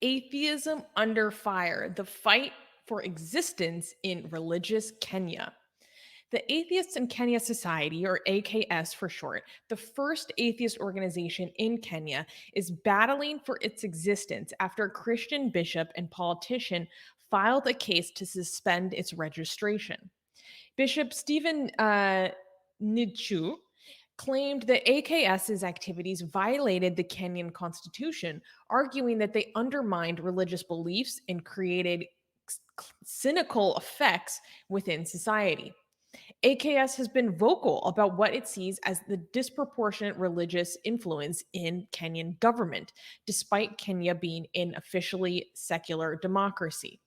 Atheism Under Fire: The Fight for Existence in Religious Kenya. The Atheists in Kenya Society, or AKS for short, the first atheist organization in Kenya, is battling for its existence after a Christian bishop and politician filed a case to suspend its registration. Bishop Stephen Ndichu claimed that AKS's activities violated the Kenyan Constitution, arguing that they undermined religious beliefs and created cynical effects within society. AKS has been vocal about what it sees as the disproportionate religious influence in Kenyan government, despite Kenya being an officially secular democracy.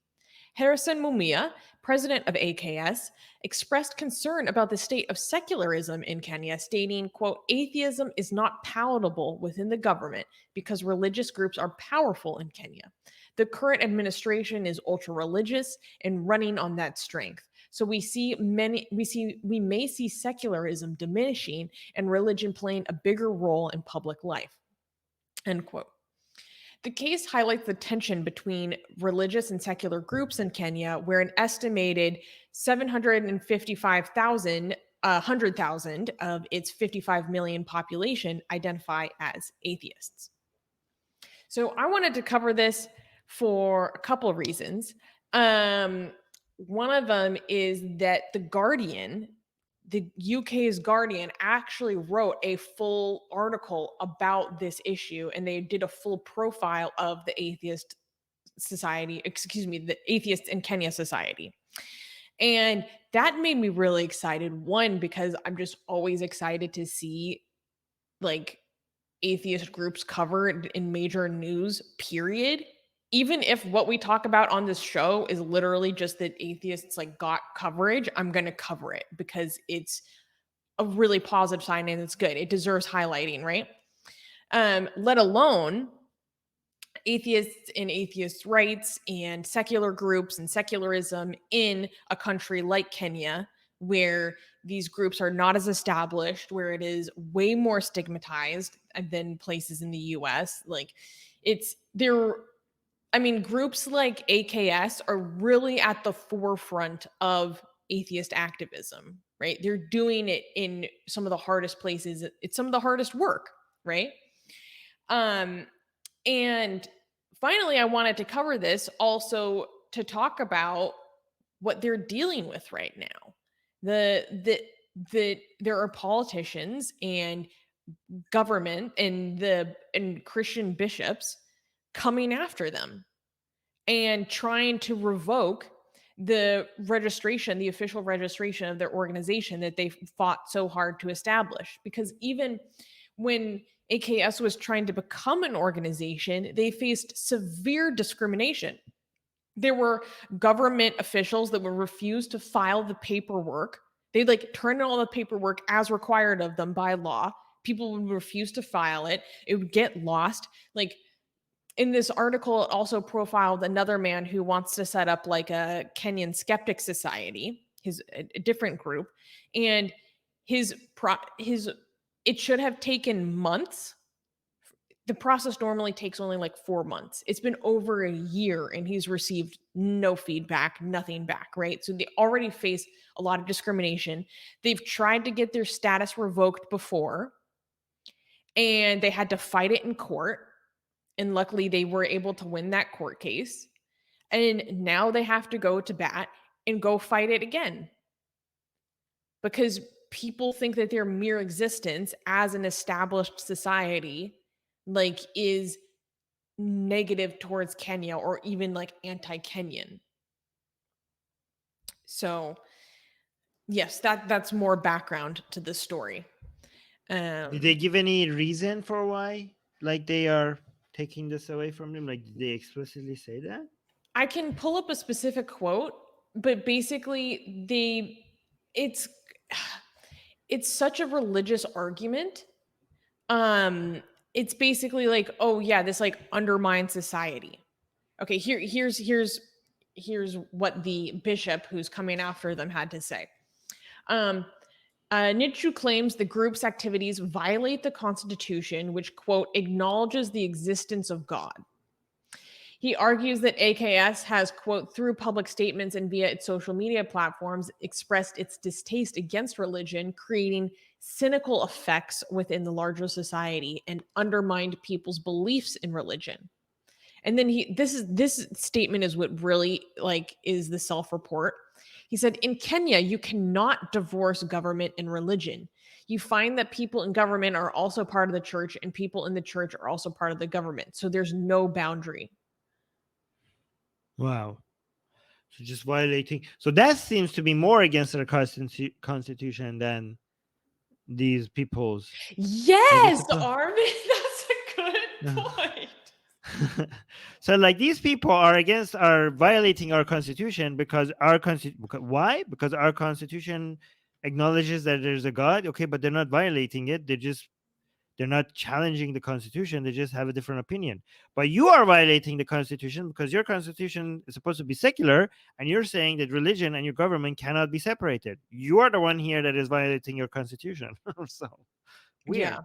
Harrison Mumia, president of AKS, expressed concern about the state of secularism in Kenya, stating, quote, atheism is not palatable within the government because religious groups are powerful in Kenya. The current administration is ultra-religious and running on that strength. So we may see secularism diminishing and religion playing a bigger role in public life. End quote. The case highlights the tension between religious and secular groups in Kenya, where an estimated 755,000, 100,000 of its 55 million population identify as atheists. So I wanted to cover this for a couple of reasons. One of them is that The Guardian, the UK's Guardian, actually wrote a full article about this issue, and they did a full profile of the atheist society, excuse me, the atheists in Kenya society. And that made me really excited. One, because I'm just always excited to see like atheist groups covered in major news, period. Even if what we talk about on this show is literally just that atheists like got coverage, I'm going to cover it because it's a really positive sign and it's good. It deserves highlighting, right? Let alone atheists and atheist rights and secular groups and secularism in a country like Kenya, where these groups are not as established, where it is way more stigmatized than places in the US. Like it's there. I mean, groups like AKS are really at the forefront of atheist activism, right? They're doing it in some of the hardest places. It's some of the hardest work, right? Um, and finally, I wanted to cover this also to talk about what they're dealing with right now. There are politicians and government and Christian bishops coming after them and trying to revoke the registration, the official registration of their organization that they fought so hard to establish. Because even when AKS was trying to become an organization, they faced severe discrimination. There were government officials that would refuse to file the paperwork. They'd like turn in all the paperwork as required of them by law. People would refuse to file it. It would get lost. Like in this article, it also profiled another man who wants to set up like a Kenyan skeptic society, a different group, and his it should have taken months. The process normally takes only like 4 months. It's been over a year and he's received no feedback, nothing back, right? So they already face a lot of discrimination. They've tried to get their status revoked before and they had to fight it in court. And luckily, they were able to win that court case. And now they have to go to bat and go fight it again because people think that their mere existence as an established society like is negative towards Kenya or even like anti-Kenyan. So yes, that's more background to the story. Did they give any reason for why, like, they are taking this away from them? Like, did they explicitly say that? I can pull up a specific quote, but basically it's it's such a religious argument. Um it's basically like, oh yeah, this like undermines society. Okay, here's what the bishop who's coming after them had to say. Um Nietzsche claims the group's activities violate the Constitution, which, quote, acknowledges the existence of God. He argues that AKS has, quote, through public statements and via its social media platforms, expressed its distaste against religion, creating cynical effects within the larger society and undermined people's beliefs in religion. And then this statement is what really like is the self-report. He said, in Kenya, you cannot divorce government and religion. You find that people in government are also part of the church, and people in the church are also part of the government. So there's no boundary. Wow. So just violating. So that seems to be more against our constitution than these people's. Yes, Armin, that's a good Uh, point. So like these people are violating our constitution because why? Because our constitution acknowledges that there's a God. Okay, but they're not violating it. They're not challenging the constitution. They just have a different opinion. But you are violating the constitution because your constitution is supposed to be secular, and you're saying that religion and your government cannot be separated. You are the one here that is violating your constitution. So weird. Yeah.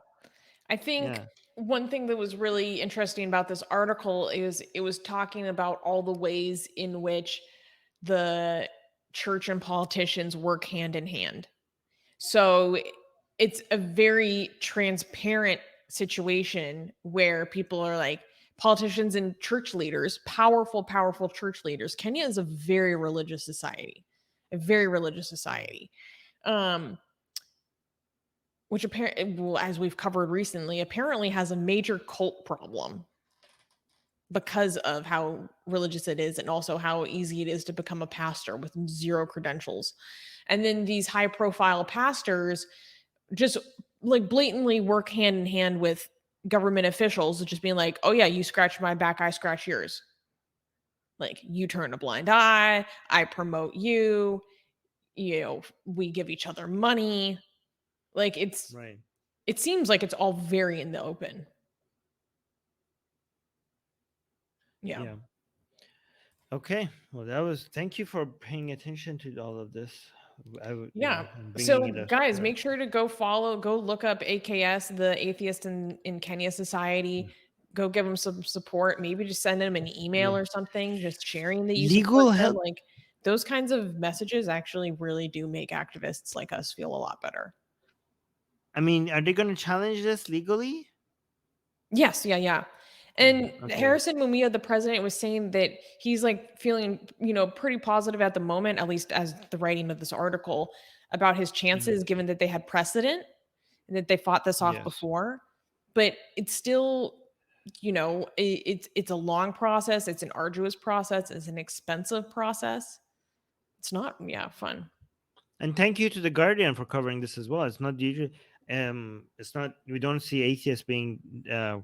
I think Yeah. one thing that was really interesting about this article is it was talking about all the ways in which the church and politicians work hand in hand. So it's a very transparent situation where people are like politicians and church leaders, powerful church leaders. Kenya is a very religious society, a very religious society. Which apparently, well, as we've covered recently, apparently has a major cult problem because of how religious it is and also how easy it is to become a pastor with zero credentials. And then these high profile pastors just like blatantly work hand in hand with government officials, just being like, oh, yeah, you scratch my back, I scratch yours. Like, you turn a blind eye, I promote you, we give each other money. Like, Right. it seems like it's all very in the open. Yeah. Yeah. Okay. Well, thank you for paying attention to all of this. Yeah. And So, bringing it up. guys, make sure to go look up AKS, the Atheist in Kenya Society. Go give them some support. Maybe just send them an email Yeah. or something, just sharing that you support Legal them. help. Like, those kinds of messages actually really do make activists like us feel a lot better. I mean, are they going to challenge this legally? Yes. Yeah. And Okay. Harrison Mumia, the president, was saying that he's like feeling, pretty positive at the moment, at least as the writing of this article, about his chances, given that they had precedent and that they fought this off Yes. before. But it's still, it's a long process. It's an arduous process. It's an expensive process. It's not, fun. And thank you to the Guardian for covering this as well. It's not usually, we don't see atheists being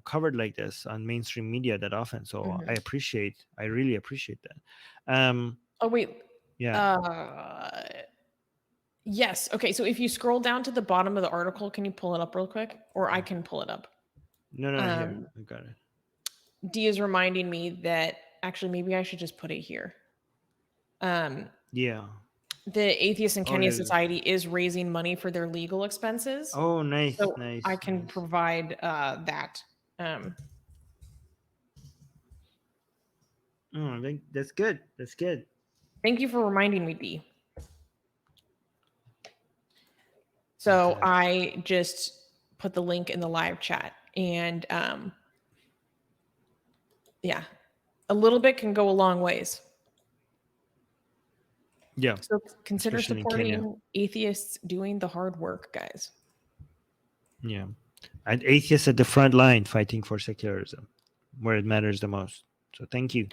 covered like this on mainstream media that often. So I really appreciate that. Oh wait, yeah. yes. Okay. So if you scroll down to the bottom of the article, can you pull it up real quick, or I can pull it up? No, here I got it. D is reminding me that actually maybe I should just put it here. Yeah. The Atheists in Kenya Society is raising money for their legal expenses. Oh, nice, So nice. I can provide that. I think that's good. That's good. Thank you for reminding me, D. So I just put the link in the live chat, and yeah, a little bit can go a long ways. Yeah. So consider supporting atheists doing the hard work, guys. Yeah. And atheists at the front line fighting for secularism, where it matters the most. So thank you.